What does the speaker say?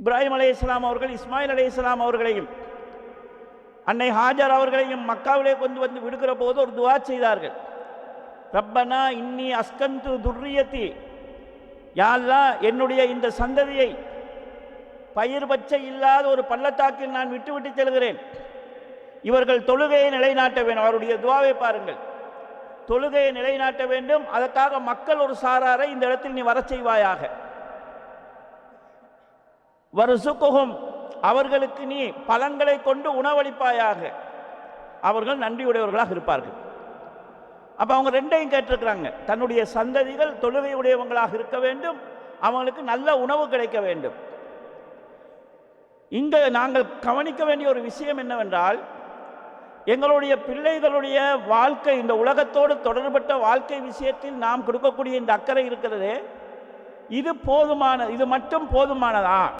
இப்ராஹிம் அலைஹிஸ்ஸலாம் அவர்கள் இஸ்மாயில் அலைஹிஸ்ஸலாம் அவர்களையும் அன்னை ஹாஜர் அவர்களையும் மக்காவிலே கொண்டு வந்து விடுகிற போது ஒரு துஆ செய்தார்கள். ரப்பனா இன்னி அஸ்கந்து துர்ரியத்தி, யா அல்லாஹ் என்னுடைய இந்த சந்ததியை பயிர் பச்சை இல்லாத ஒரு பள்ளத்தாக்கில் நான் விட்டு செல்கிறேன். இவர்கள் தொழுகையை நிலைநாட்ட வேண்டும். அவருடைய துஆவை பாருங்கள், தொழுகையை நிலைநாட்ட வேண்டும். அதற்காக மக்கள் ஒரு சாராரை இந்த இடத்தில் நீ வரச் செய்வாயாக. வர்சுக்குஹும், அவர்களுக்கு நீ பழங்களை கொண்டு உணவளிப்பாயாக. அவர்கள் நன்றியுடையவர்களாக இருப்பார்கள். அப்போ அவங்க ரெண்டையும் கேட்டிருக்கிறாங்க. தன்னுடைய சந்ததிகள் தொழுகையுடையவங்களாக இருக்க வேண்டும், அவங்களுக்கு நல்ல உணவு கிடைக்க வேண்டும். இங்கே நாங்கள் கவனிக்க வேண்டிய ஒரு விஷயம் என்னவென்றால், எங்களுடைய பிள்ளைகளுடைய வாழ்க்கை, இந்த உலகத்தோடு தொடர்பட்ட வாழ்க்கை விஷயத்தில் நாம் கொடுக்கக்கூடிய இந்த அக்கறை இருக்கிறதே, இது போதுமான, இது மட்டும் போதுமானதா?